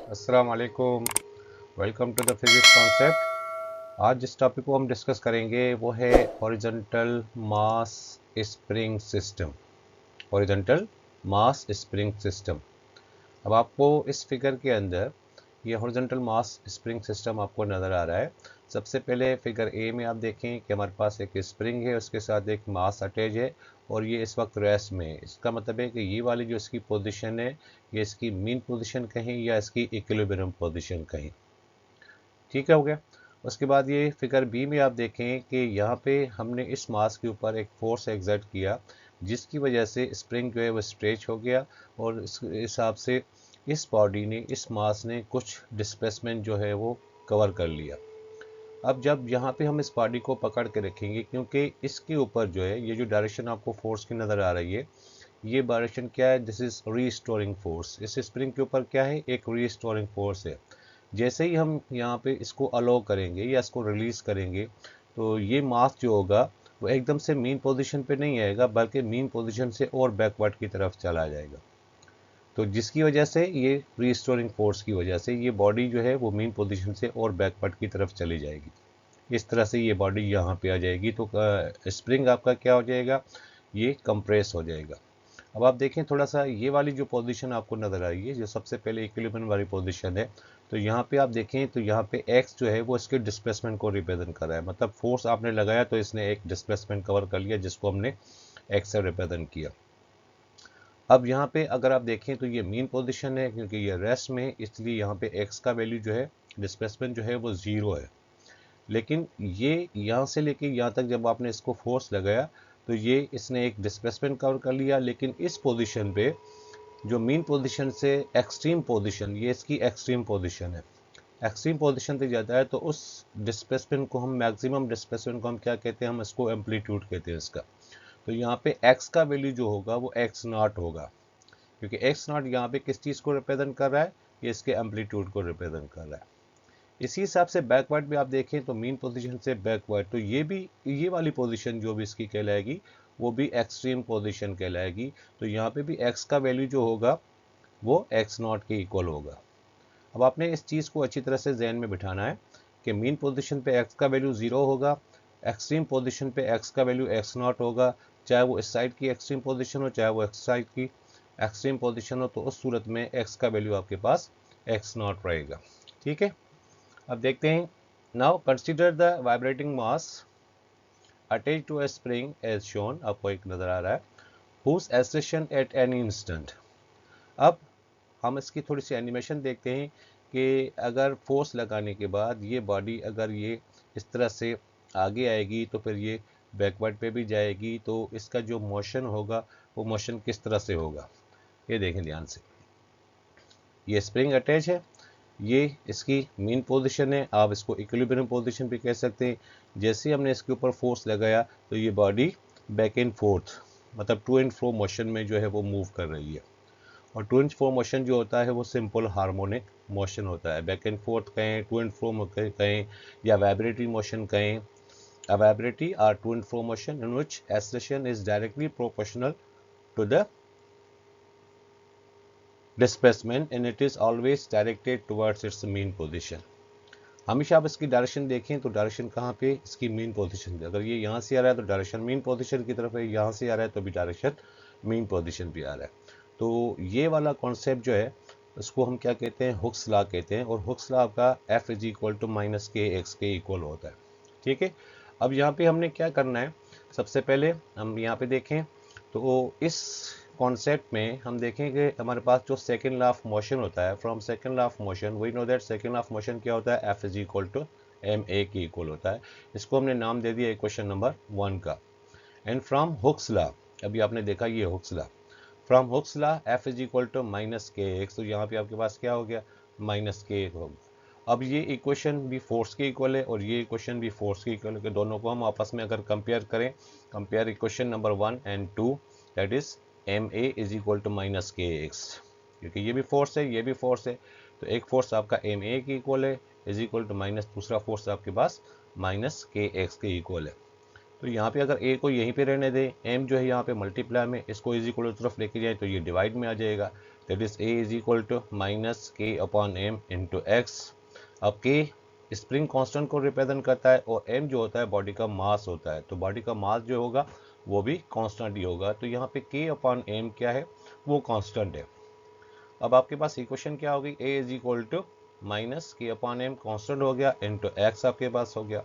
अस्सलाम वालेकुम। Welcome to the physics concept. आज जिस टॉपिक को हम डिस्कस करेंगे वो है horizontal mass spring system. Horizontal mass spring system. अब आपको इस फिगर के अंदर ये हॉरिजॉन्टल मास स्प्रिंग सिस्टम आपको नज़र आ रहा है। सबसे पहले फिगर ए में आप देखें कि हमारे पास एक स्प्रिंग है, उसके साथ एक मास अटैच है और ये इस वक्त रेस्ट में है। इसका मतलब है कि ये वाली जो इसकी पोजीशन है, ये इसकी मीन पोजीशन कहें या इसकी इक्विलिब्रियम पोजीशन कहें। ठीक है, हो गया। उसके बाद ये फिगर बी में आप देखें कि यहाँ पे हमने इस मास के ऊपर एक फोर्स एग्जर्ट किया, जिसकी वजह से स्प्रिंग जो है वो स्ट्रेच हो गया और इस हिसाब से इस बॉडी ने, इस मास ने कुछ डिस्प्लेसमेंट जो है वो कवर कर लिया। अब जब यहाँ पे हम इस बॉडी को पकड़ के रखेंगे, क्योंकि इसके ऊपर जो है ये जो डायरेक्शन आपको फोर्स की नज़र आ रही है, ये डायरेक्शन क्या है, दिस इज रीस्टोरिंग फोर्स। इस स्प्रिंग के ऊपर क्या है, एक रीस्टोरिंग फोर्स है। जैसे ही हम यहाँ पे इसको अलाउ करेंगे या इसको रिलीज करेंगे, तो ये मास जो होगा वो एकदम से मीन पोजीशन पे नहीं आएगा, बल्कि मीन पोजीशन से और बैकवर्ड की तरफ चला जाएगा। तो जिसकी वजह से ये रीस्टोरिंग फोर्स की वजह से ये बॉडी जो है वो मीन पोजीशन से और बैकवर्ड की तरफ चली जाएगी। इस तरह से ये बॉडी यहाँ पे आ जाएगी, तो स्प्रिंग आपका क्या हो जाएगा, ये कंप्रेस हो जाएगा। अब आप देखें थोड़ा सा, ये वाली जो पोजीशन आपको नज़र आ रही है, जो सबसे पहले इक्विलिब्रियम वाली पोजीशन है, तो यहाँ पे आप देखें तो यहाँ पे x जो है वो इसके डिस्प्लेसमेंट को रिप्रेजेंट कर रहा है। मतलब फोर्स आपने लगाया तो इसने एक डिस्प्लेसमेंट कवर कर लिया, जिसको हमने x से रिप्रेजेंट किया। अब यहाँ पे अगर आप देखें तो ये मीन पोजीशन है, क्योंकि ये रेस्ट में है, इसलिए यहाँ पे x का वैल्यू जो है, डिस्प्लेसमेंट जो है वो 0 है। लेकिन ये यहाँ से लेके यहाँ तक जब आपने इसको फोर्स लगाया, तो ये इसने एक डिस्प्लेसमेंट कवर कर लिया। लेकिन इस पोजीशन पे, जो मीन पोजीशन से एक्सट्रीम पोजीशन, ये इसकी एक्सट्रीम पोजीशन है, एक्सट्रीम पोजीशन पे जाता है, तो उस डिस्प्लेसमेंट को हम, मैक्सिमम डिस्प्लेसमेंट को हम क्या कहते हैं, हम इसको एम्पलीट्यूड कहते हैं इसका। तो यहाँ पे x का वैल्यू जो होगा वो x नॉट होगा, क्योंकि x नॉट यहाँ पे किस चीज़ को रिप्रेजेंट कर रहा है, ये इसके एम्पलीट्यूड को रिप्रेजेंट कर रहा है। इसी हिसाब से बैकवर्ड भी आप देखें तो मीन पोजीशन से बैकवर्ड, तो ये भी, ये वाली पोजीशन जो भी इसकी कहलाएगी वो भी एक्सट्रीम पोजीशन कहलाएगी। तो यहाँ पे भी x का वैल्यू जो होगा वो x नॉट के इक्वल होगा। अब आपने इस चीज़ को अच्छी तरह से जहन में बिठाना है कि मीन पोजीशन पे x का वैल्यू 0 होगा, एक्सट्रीम पोजीशन पे x का वैल्यू x नॉट होगा, चाहे वो इस साइड की एक्सट्रीम पोजीशन हो, चाहे वो इस साइड की एक्सट्रीम पोजीशन हो, तो उस सूरत में x का वैल्यू आपके पास x नॉट रहेगा। ठीक है, अब देखते हैं। Now consider the vibrating mass attach to a spring as shown. आपको एक नजर आ रहा है, whose extension at any instant. अब हम इसकी थोड़ी सी एनिमेशन देखते हैं कि अगर फोर्स लगाने के बाद ये बॉडी, अगर ये इस तरह से आगे आएगी तो फिर ये बैकवर्ड पे भी जाएगी, तो इसका जो मोशन होगा वो मोशन किस तरह से होगा, ये देखें ध्यान से। ये स्प्रिंग अटैच है, ये इसकी मेन पोजीशन है, आप इसको इक्विलिब्रियम पोजीशन भी कह सकते हैं। जैसे हमने इसके ऊपर फोर्स लगाया तो ये बॉडी बैक एंड फोर्थ, मतलब टू एंड फ्रो मोशन में जो है वो मूव कर रही है। और टू एंड फ्रो मोशन जो होता है वो सिंपल हार्मोनिक मोशन होता है। बैक एंड फोर्थ कहें, टू एंड फ्रो कहें, या वाइब्रेटरी मोशन कहें। A vibratory or to and fro motion in which acceleration is directly proportional to the displacement and it is always directed towards its mean position। हमेशा आप इसकी direction देखें तो direction कहाँ पे, इसकी मीन पोजीशन पे। अगर ये यहाँ से आ रहा है तो डायरेक्शन मीन पोजीशन की तरफ है, यहाँ से आ रहा है तो भी डायरेक्शन मीन पोजीशन पे आ रहा है। तो ये वाला कॉन्सेप्ट जो है उसको हम क्या कहते हैं, हुक्स लॉ कहते हैं। और हुक्स लॉ आपका F is equal to minus k x के इक्वल होता है। ठीक है, अब यहाँ पे हमने क्या करना है, सबसे पहले हम यहाँ पे देखें तो इस कॉन्सेप्ट में हम देखें कि हमारे पास जो सेकंड लॉ ऑफ मोशन होता है, from second law of motion we know that second law of motion क्या होता है, F is equal to m a के इक्वल होता है। इसको हमने नाम दे दिया इक्वेशन नंबर 1 का। एंड फ्रॉम हुक्स लॉ, अभी आपने देखा ये Hooke's law, from Hooke's law F is equal to minus k x, तो यहाँ पे आपके पास क्या हो गया, माइनस के होगा। अब ये इक्वेशन भी फोर्स के इक्वल है और ये इक्वेशन भी फोर्स के इक्वल है, कि दोनों को हम आपस में अगर कंपेयर करें, compare equation number 1 and 2, that is m a is equal to minus k x, क्योंकि ये भी फोर्स है ये भी फोर्स है। तो एक फोर्स आपका एम ए के इक्वल है, इज इक्वल टू माइनस दूसरा फोर्स आपके पास माइनस के एक्स के इक्वल है। तो यहाँ पे अगर ए को यहीं पे रहने दें, एम जो है यहाँ पे मल्टीप्लाई में, इसको इज इक्वल तरफ लेके जाए तो ये डिवाइड में आ जाएगा। That is a is equal to minus k upon m into x. अब के स्प्रिंग कांस्टेंट को रिप्रेजेंट करता है और m जो होता है बॉडी का मास होता है, तो बॉडी का मास जो होगा वो भी कांस्टेंट ही होगा। तो यहाँ पे k अपॉन m क्या है, वो कांस्टेंट है। अब आपके पास इक्वेशन क्या होगी, a is equal to minus k upon m constant हो गया इंटू एक्स आपके पास हो गया।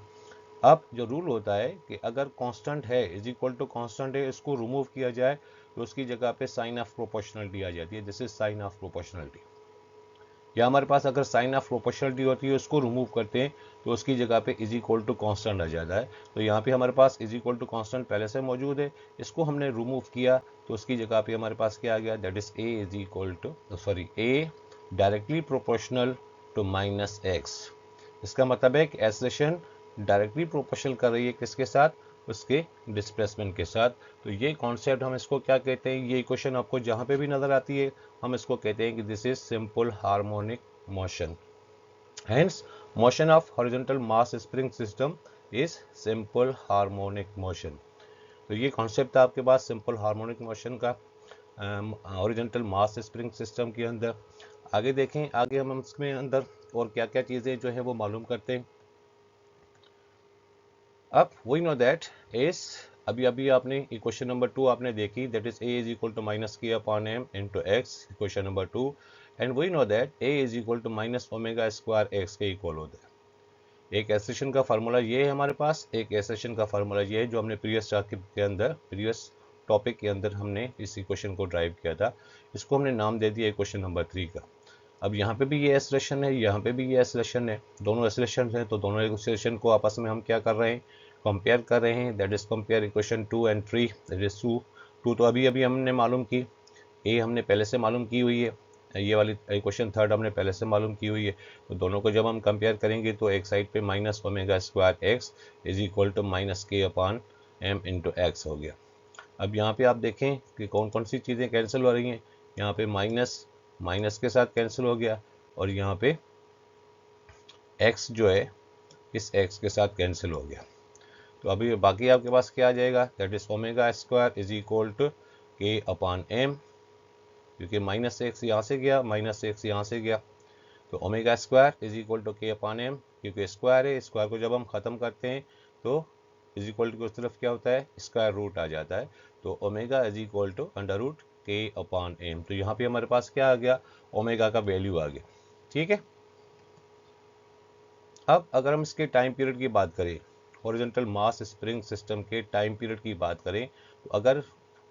अब जो रूल होता है कि अगर कांस्टेंट है इज इक्वल टू कांस्टेंट है, इसको रिमूव किया जाए तो उसकी जगह पे साइन ऑफ प्रोपोर्शनलिटी आ जाती है। This is sine of proportionality. या हमारे पास अगर साइन ऑफ प्रोपोर्शनलिटी होती है उसको रिमूव करते हैं तो उसकी जगह पे इज इक्वल टू कांस्टेंट आ जाता है। तो यहाँ पे हमारे पास इज इक्वल टू कांस्टेंट पहले से मौजूद है, इसको हमने रिमूव किया तो उसकी जगह पे हमारे पास क्या आ गया, that is a is equal to sorry a directly proportional to minus x. इसका मतलब है कि एक्सेलरेशन डायरेक्टली प्रोपोर्शनल कर रही है किसके साथ, उसके डिस्प्लेसमेंट के साथ। तो ये कॉन्सेप्ट हम इसको क्या कहते हैं, ये इक्वेशन आपको जहाँ पे भी नजर आती है हम इसको कहते हैं कि this is simple harmonic motion. Hence motion of horizontal mass spring system is simple harmonic motion. तो ये कॉन्सेप्ट था आपके पास सिंपल हार्मोनिक मोशन का हॉरिजॉन्टल मास स्प्रिंग सिस्टम के अंदर। आगे देखें, आगे हम इसमें अंदर और क्या क्या चीज़ें जो है वो मालूम करते हैं। अब वी नो दैट इज अभी अभी आपने इक्वेशन नंबर 2 आपने देखी, that is a is equal to minus k upon m into x, equation number 2। And we know that a is equal to minus omega square x के equal होता है। एक accession का फार्मूला ये है हमारे पास, एक एक्सेशन का फार्मूला ये है जो हमने प्रीवियस टॉपिक के अंदर हमने इस इक्वेशन को ड्राइव किया था। इसको हमने नाम दे दिया इक्वेशन नंबर 3 का। अब यहाँ पे भी ये एक्सेलेरेशन है, यहाँ पे भी ये एक्सेलेरेशन है, दोनों एक्सेलेरेशन है, तो दोनों एक्सेलेरेशन को आपस में हम क्या कर रहे हैं, कंपेयर कर रहे हैं। That is compare equation 2 and 3। That is 2 तो अभी अभी हमने मालूम की, ए हमने पहले से मालूम की हुई है, ये वाली इक्वेशन 3 हमने पहले से मालूम की हुई है। तो दोनों को जब हम कंपेयर करेंगे तो एक साइड पे minus omega square x is equal to minus k upon m into x हो गया। अब यहाँ पे आप देखें कि कौन कौन सी चीज़ें कैंसिल हो रही हैं। यहाँ पे माइनस माइनस के साथ कैंसिल हो गया और यहाँ पे x जो है इस x के साथ कैंसिल हो गया। तो अभी बाकी आपके पास क्या आ जाएगा, that is omega square is equal to k upon m, क्योंकि माइनस एक्स यहाँ से गया, माइनस एक्स यहाँ से गया, तो omega square is equal to k upon m, क्योंकि स्क्वायर है, स्क्वायर को जब हम ख़त्म करते हैं तो इज इक्वल टू की उस तरफ क्या होता है, स्क्वायर रूट आ जाता है। तो omega is equal to under root k upon m. तो यहाँ पे हमारे पास क्या आ गया, ओमेगा का वैल्यू आ गया। ठीक है। अब अगर हम इसके टाइम पीरियड की बात करें, हॉरिजॉन्टल मास स्प्रिंग सिस्टम के टाइम पीरियड की बात करें, तो अगर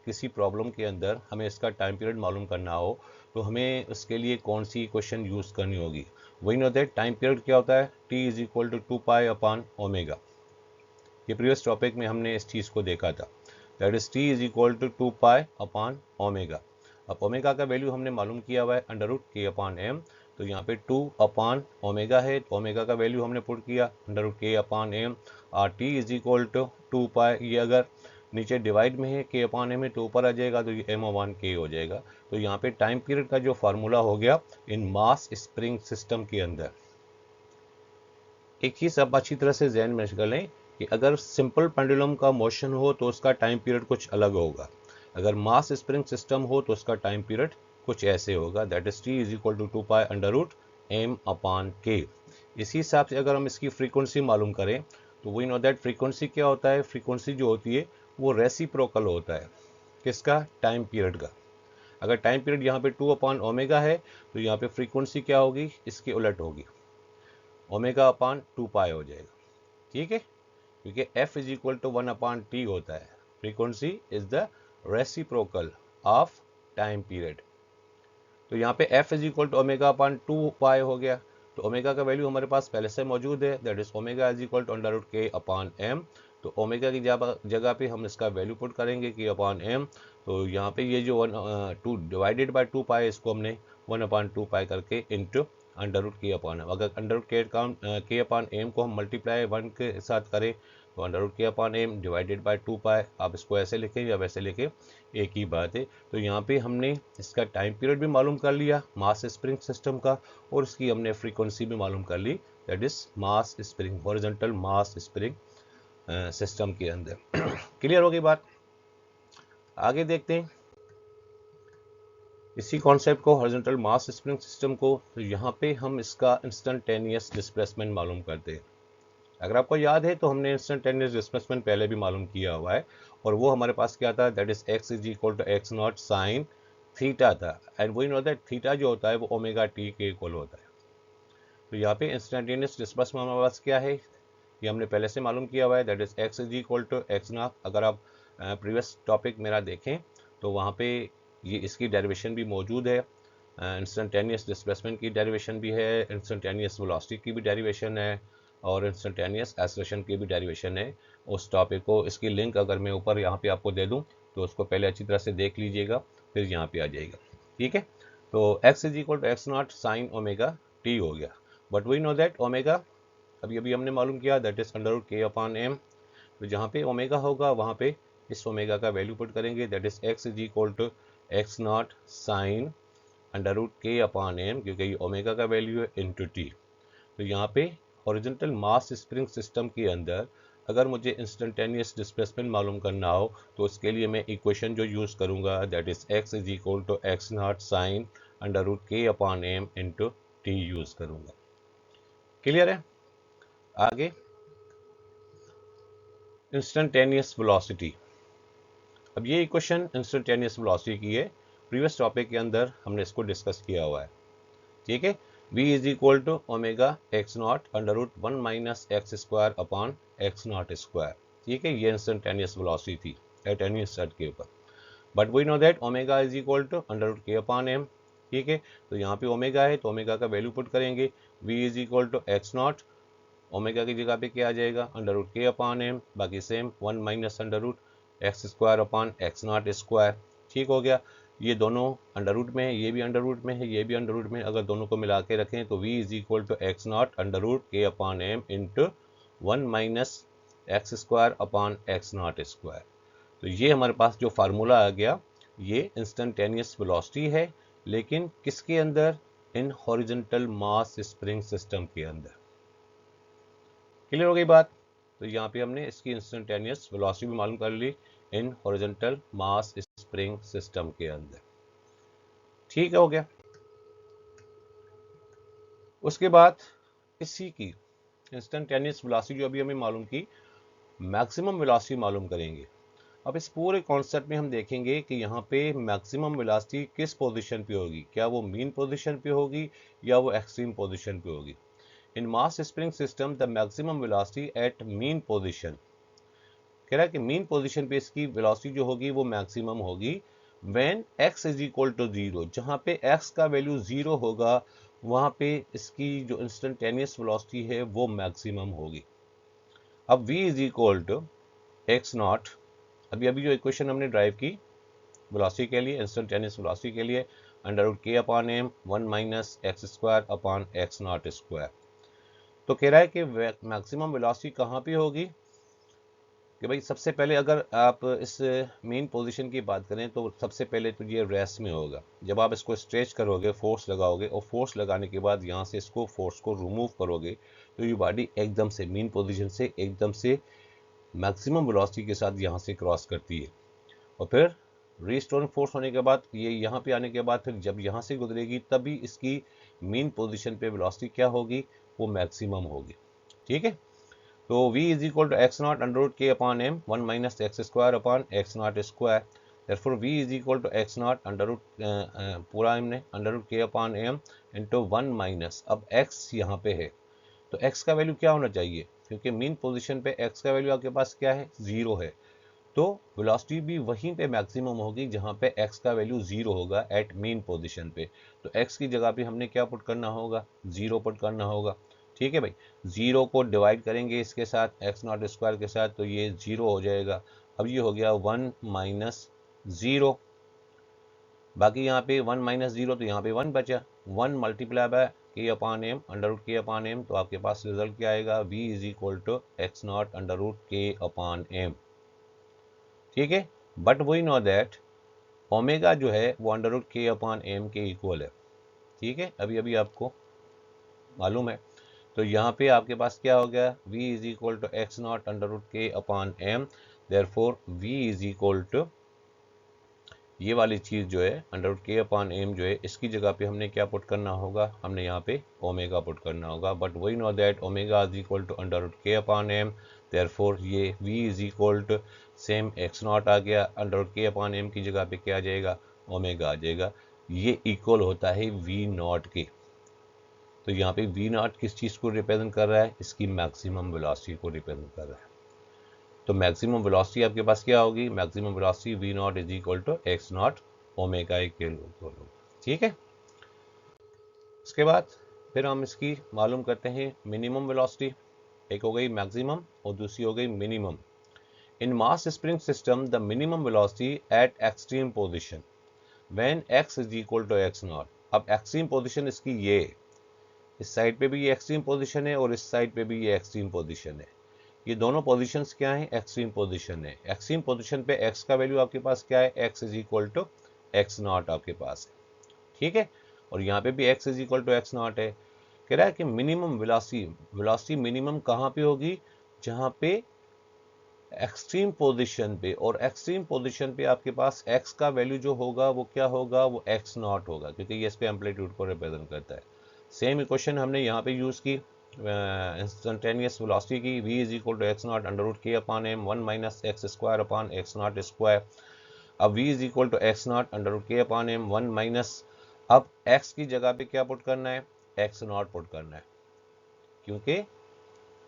किसी प्रॉब्लम के अंदर हमें इसका टाइम पीरियड मालूम करना हो तो हमें उसके लिए कौन सी इक्वेशन यूज़ करनी होगी। वही नो दैट टाइम पीरियड क्या होता है, t is equal to 2 pi upon omega. ये प्रीवियस टॉपिक में हमने इस चीज़ को देखा था, that is t is equal to 2 pi upon omega. अब ओमेगा का वैल्यू हमने मालूम किया हुआ है under root k upon m, तो यहाँ पे 2 अपॉन ओमेगा है, तो ओमेगा का वैल्यू हमने पुट किया under root k upon M. और टी इज इक्वल टू 2 पाई, ये अगर नीचे डिवाइड में है के अपॉन एम है तो ऊपर आ जाएगा, तो ये एम अपॉन के हो जाएगा। तो यहाँ पे टाइम पीरियड का जो फार्मूला हो गया इन मास स्प्रिंग सिस्टम के अंदर, एक चीज़ आप अच्छी तरह से ध्यान में कर लें कि अगर सिंपल पेंडुलम का मोशन हो तो उसका टाइम पीरियड कुछ अलग होगा, अगर मास स्प्रिंग सिस्टम हो तो उसका टाइम पीरियड कुछ ऐसे होगा, that is t is equal to 2 pi under root m upon k. इसी हिसाब से अगर हम इसकी फ्रीक्वेंसी मालूम करें तो वी नो दैट फ्रीक्वेंसी क्या होता है, फ्रीक्वेंसी जो होती है वो रेसिप्रोकल होता है किसका, टाइम पीरियड का। अगर टाइम पीरियड यहाँ पे 2 अपॉन ओमेगा है तो यहाँ पे फ्रीक्वेंसी क्या होगी, इसके उलट होगी, ओमेगा अपॉन 2 पाई हो जाएगा। ठीक है, क्योंकि f is equal to 1 upon t होता है, frequency is the reciprocal of time period. तो यहाँ पे f is equal to omega upon 2 pi हो गया, तो ओमेगा का वैल्यू हमारे पास पहले से मौजूद है, that is omega is equal to under root k upon m. तो ओमेगा की जगह पे हम इसका वैल्यू पुट करेंगे कि अपॉन एम, तो यहाँ पे ये जो 2 डिवाइडेड बाय 2 पाई, इसको हमने 1 अपॉन 2 पाई करके into under root k upon M. अगर under root k upon M को हम मल्टीप्लाई 1 के साथ करें तो under root k upon M divided by 2 पाई, आप इसको ऐसे लिखें या वैसे लिखें एक ही बात है। तो यहाँ पे हमने इसका टाइम पीरियड भी मालूम कर लिया मास स्प्रिंग सिस्टम का, और इसकी हमने फ्रीक्वेंसी भी मालूम कर ली, that is mass spring, horizontal mass spring system के अंदर। क्लियर होगी बात। आगे देखते हैं, इसी कॉन्सेप्ट को, हॉरिजॉन्टल मास स्प्रिंग सिस्टम को, तो यहाँ पे हम इसका इंस्टेंटेनियस डिस्प्लेसमेंट मालूम करते हैं। अगर आपको याद है तो हमने इंस्टेंटेनियस डिस्प्लेसमेंट पहले भी मालूम किया हुआ है, और वो हमारे पास क्या था, that is x is equal to x not sine theta था, and we know that theta जो होता है वो ओमेगा टी के इक्वल होता है। तो यहाँ पे इंस्टेंटेनियस डिस्प्लेसमेंट हमारे पास क्या है, ये हमने पहले से मालूम किया हुआ है, that is x is equal to x not. अगर आप प्रीवियस टॉपिक मेरा देखें तो वहाँ पे ये इसकी डेरिवेशन भी मौजूद है, इंस्टेंटेनियस डिस्प्लेसमेंट की डेरिवेशन भी है, इंस्टेंटेनियस वेलोसिटी की भी डेरिवेशन है, और इंस्टेंटेनियस एक्सेलरेशन की भी डेरिवेशन है। उस टॉपिक को, इसकी लिंक अगर मैं ऊपर यहाँ पे आपको दे दूँ तो उसको पहले अच्छी तरह से देख लीजिएगा, फिर यहाँ पे आ जाएगा। ठीक है, तो x is equal to x not sine omega t हो गया, but we know that omega अभी अभी हमने मालूम किया, that is under root k upon m. तो जहाँ पे ओमेगा होगा वहाँ पे इस ओमेगा का वैल्यू पुट करेंगे, that is x is equal to x not sine under root k upon m, क्योंकि ये ओमेगा का वैल्यू है, इनटू टी। तो यहाँ पे हॉरिजॉन्टल मास स्प्रिंग सिस्टम के अंदर अगर मुझे इंस्टेंटेनियस डिस्प्लेसमेंट मालूम करना हो तो उसके लिए मैं इक्वेशन जो यूज़ करूँगा, that is x is equal to x not sine under root k upon m into t use करूँगा। क्लियर है? आगे इंस्टेंटेनियस वेलोसिटी। अब ये इक्वेशन इंस्टेंटेनियस वेलोसिटी की है, प्रीवियस टॉपिक के अंदर हमने इसको डिस्कस किया हुआ है। ठीक है, v is equal to omega x not under root 1 minus x square upon x not square. ठीक है, ये इंस्टेंटेनियस वेलोसिटी थी एट एनी सेट के ऊपर, but we know that omega is equal to under root k upon m. ठीक है, तो यहाँ पे ओमेगा है तो ओमेगा का वैल्यू पुट करेंगे, v is equal to x not, omega की जगह पे क्या आ जाएगा, under root k upon m, बाकी same 1 minus under root x square upon x not square. ठीक हो गया, ये दोनों अंडर रूट में है, ये भी अंडर रूट में है, ये भी अंडर रूट में है, अगर दोनों को मिला के रखें तो v is equal to x not under root k upon m into 1 minus x square upon x not square. तो ये हमारे पास जो फार्मूला आ गया, ये इंस्टेंटेनियस वेलोसिटी है, लेकिन किसके अंदर, इन हॉरिजॉन्टल मास स्प्रिंग सिस्टम के अंदर। क्लियर हो गई बात? तो यहाँ पे हमने इसकी इंस्टेंटेनियस वेलोसिटी भी मालूम कर ली in horizontal mass spring system के अंदर। ठीक हो गया। उसके बाद इसी की इंस्टेंटेनियस वेलोसिटी जो अभी हमें मालूम की, मैक्सिमम वेलोसिटी मालूम करेंगे। अब इस पूरे कॉन्सेप्ट में हम देखेंगे कि यहाँ पे मैक्सिमम वेलोसिटी किस पोजीशन पे होगी, क्या वो मीन पोजीशन पे होगी या वो एक्सट्रीम पोजीशन पे होगी। In mass spring system the maximum velocity at mean position, कह रहा है कि मीन पोजीशन पे इसकी वेलोसिटी जो होगी वो मैक्सिमम होगी when x is equal to 0, जहाँ पे x का वैल्यू 0 होगा वहाँ पे इसकी जो इंस्टेंटेनियस वेलोसिटी है वो मैक्सिमम होगी। अब v is equal to x not, अभी अभी जो इक्वेशन हमने ड्राइव की वेलोसिटी के लिए, इंस्टेंटेनियस वेलोसिटी के लिए, under root k upon m 1 minus x square upon x not square. तो कह रहा है कि मैक्सिमम वेलोसिटी कहाँ पे होगी, कि भाई सबसे पहले अगर आप इस मेन पोजीशन की बात करें तो सबसे पहले तो ये रेस्ट में होगा। जब आप इसको स्ट्रेच करोगे, फोर्स लगाओगे, और फोर्स लगाने के बाद यहाँ से इसको फोर्स को रिमूव करोगे तो ये बॉडी एकदम से मेन पोजीशन से एकदम से मैक्सिमम वेलोसिटी के साथ यहाँ से क्रॉस करती है, और फिर रीस्टोरिंग फोर्स होने के बाद ये यहाँ पे आने के बाद फिर जब यहाँ से गुजरेगी तभी इसकी मेन पोजीशन पे वेलोसिटी क्या होगी, वो मैक्सिमम होगी। ठीक है, तो v is equal to x not under root k upon m 1 minus x square upon x not square. therefore v is equal to x not under root पूरा हमने under root k upon m into 1 minus, अब x यहाँ पे है तो x का value क्या होना चाहिए, क्योंकि मीन पोजीशन पे x का वैल्यू आपके पास क्या है, 0 है, तो वेलोसिटी भी वहीं पे मैक्सिमम होगी जहाँ पे x का वैल्यू 0 होगा एट मीन पोजीशन पे। तो x की जगह पे हमने क्या पुट करना होगा, 0 पुट करना होगा। ठीक है भाई, 0 को डिवाइड करेंगे इसके साथ एक्स नॉट स्क्वायर के साथ तो ये 0 हो जाएगा। अब ये हो गया 1 माइनस 0, बाकी यहाँ पे 1 माइनस 0 तो यहाँ पे 1 बचा, 1 multiply by k upon m under root k upon m, तो आपके पास रिजल्ट क्या आएगा, v is equal to x not under root k upon m. ठीक है, but we know that omega जो है वो under root k upon m के इक्वल है। ठीक है, अभी अभी आपको मालूम है, तो यहाँ पे आपके पास क्या हो गया, v is equal to x not under root k upon m, therefore v is equal to ये वाली चीज़ जो है √k/m जो है इसकी जगह पे हमने क्या पुट करना होगा, हमने यहाँ पे ओमेगा पुट करना होगा। But we know that omega is equal to √k/m, therefore ये v is equal to same x0 आ गया, √k/m की जगह पे क्या आ जाएगा, ओमेगा आ जाएगा। ये इक्वल होता है v0 के। तो यहाँ पे v0 किस चीज़ को रिप्रेजेंट कर रहा है, इसकी मैक्सिमम वेलोसिटी को रिप्रेजेंट कर रहा है। तो मैक्सिमम वेलोसिटी आपके पास क्या होगी, maximum velocity v0 is equal to x0 omega के इक्वल। ठीक है, उसके बाद फिर हम इसकी मालूम करते हैं मिनिमम वेलोसिटी। एक हो गई मैक्सिमम और दूसरी हो गई minimum. In mass spring system the minimum velocity at extreme position when x is equal to x0। अब एक्सट्रीम पोजिशन इसकी ये, इस साइड पे भी ये एक्सट्रीम पोजिशन है और इस साइड पे भी ये एक्सट्रीम पोजिशन है। ये दोनों पोजीशंस क्या हैं, एक्सट्रीम पोजीशन है। एक्सट्रीम पोजीशन पे x का वैल्यू आपके पास क्या है, x is equal to x0 आपके पास है। ठीक है, और यहाँ पे भी x is equal to x0 है। कह रहा है कि मिनिमम वेलोसिटी मिनिमम कहाँ पे होगी, जहाँ पे एक्सट्रीम पोजीशन पे, और एक्सट्रीम पोजीशन पे आपके पास x का वैल्यू जो होगा वो क्या होगा, वो x0 होगा, क्योंकि ये इस पे एम्पलीट्यूड को रिप्रेजेंट करता है। सेम इक्वेशन हमने यहाँ पे यूज की इंस्टेंटेनियस वेलोसिटी की, v is equal to x0 √k/m 1 minus x²/x0²। अब v is equal to x0 √k/m 1 minus, अब x की जगह पे क्या पुट करना है, x0 पुट करना है, क्योंकि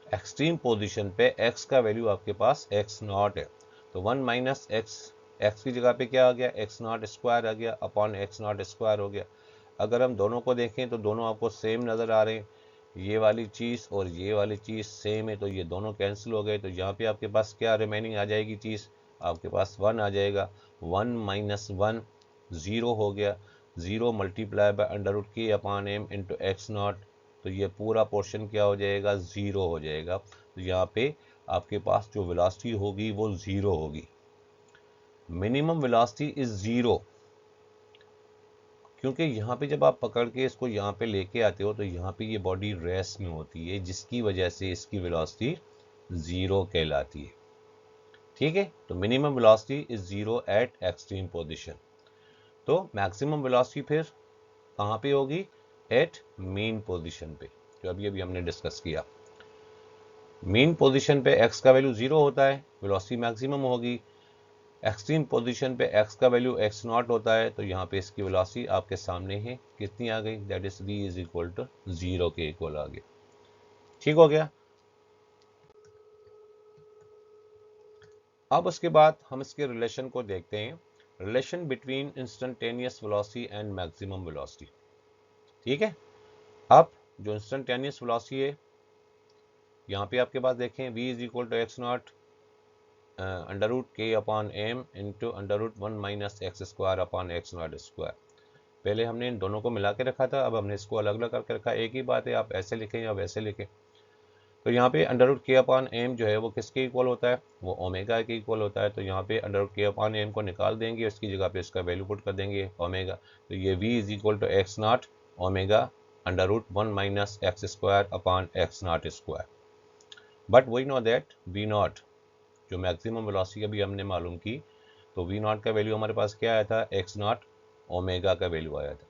एक्सट्रीम पोजीशन पे x का वैल्यू आपके पास x0 है। तो 1 माइनस x की जगह पे क्या आ गया, x0² आ गया अपॉन x0² हो गया। अगर हम दोनों को देखें तो दोनों आपको सेम नज़र आ रहे हैं, ये वाली चीज़ और ये वाली चीज़ सेम है, तो ये दोनों कैंसिल हो गए। तो यहाँ पे आपके पास क्या रिमेनिंग आ जाएगी चीज़, आपके पास 1 आ जाएगा। 1 माइनस 1 0 हो गया, 0 multiply by √k/m into x0, तो ये पूरा पोर्शन क्या हो जाएगा, 0 हो जाएगा। तो यहाँ पे आपके पास जो वेलोसिटी होगी वो 0 होगी। मिनिमम वेलोसिटी इज 0, क्योंकि यहाँ पे जब आप पकड़ के इसको यहाँ पे लेके आते हो तो यहाँ पे ये बॉडी रेस्ट में होती है, जिसकी वजह से इसकी वेलोसिटी 0 कहलाती है। ठीक है, तो minimum velocity is 0 eight extreme position. तो मैक्सिमम वेलोसिटी फिर कहाँ पे होगी, एट मीन पोजीशन पे, जो अभी अभी हमने डिस्कस किया। मीन पोजीशन पे x का वैल्यू 0 होता है, वेलोसिटी मैक्सिमम होगी। एक्सट्रीम पोजीशन पे x का वैल्यू x0 होता है, तो यहाँ पे इसकी वेलोसिटी आपके सामने है, कितनी आ गई, that is v is equal to 0 के इक्वल आ गई। ठीक हो गया। अब उसके बाद हम इसके रिलेशन को देखते हैं, relation between instantaneous velocity and maximum velocity. ठीक है, अब जो इंस्टेंटेनियस वेलोसिटी है, यहाँ पे आपके पास देखें v is equal to x0 √k/m into √1 minus x²/x0²। पहले हमने इन दोनों को मिला के रखा था, अब हमने इसको अलग अलग करके रखा। एक ही बात है, आप ऐसे लिखें या वैसे लिखें। तो यहाँ पे √k/m जो है वो किसके इक्वल होता है, वो ओमेगा के इक्वल होता है। तो यहाँ पे √k/m को निकाल देंगे, उसकी जगह पे इसका वैल्यू पुट कर देंगे ओमेगा। तो ये v is equal to x0 omega √1 minus x²/x0²। But we know that v0 जो मैक्सिमम वेलोसिटी अभी हमने मालूम की, तो v0 का वैल्यू हमारे पास क्या आया था, x0 ओमेगा का वैल्यू आया था।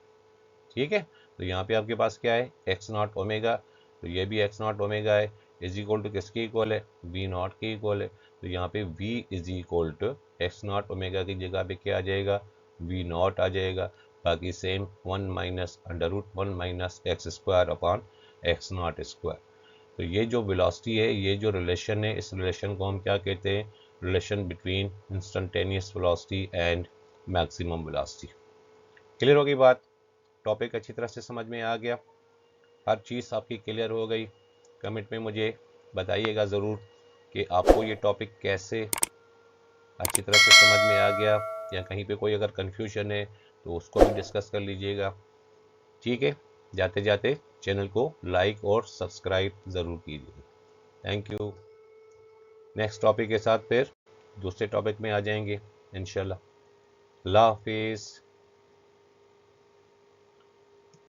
ठीक है, तो यहाँ पे आपके पास क्या है, x0 ओमेगा, तो ये भी x0 ओमेगा है, इज इक्वल टू किसके इक्वल है, v0 के इक्वल है। तो यहाँ पे v is equal to x0 omega की जगह पे क्या आ जाएगा, v0 आ जाएगा। बाकी सेम 1 माइनस √1 माइनस x²/x0²। तो ये जो वेलोसिटी है, ये जो रिलेशन है, इस रिलेशन को हम क्या कहते हैं, relation between instantaneous velocity and maximum velocity. Clear हो गई बात, टॉपिक अच्छी तरह से समझ में आ गया, हर चीज़ आपकी क्लियर हो गई। कमेंट में मुझे बताइएगा ज़रूर कि आपको ये टॉपिक कैसे अच्छी तरह से समझ में आ गया, या कहीं पे कोई अगर कन्फ्यूजन है तो उसको भी डिस्कस कर लीजिएगा। ठीक है, जाते जाते चैनल को लाइक और सब्सक्राइब ज़रूर कीजिए। Thank you. नेक्स्ट टॉपिक के साथ फिर दूसरे टॉपिक में आ जाएंगे इंशाल्लाह। अल्लाह हाफिज़।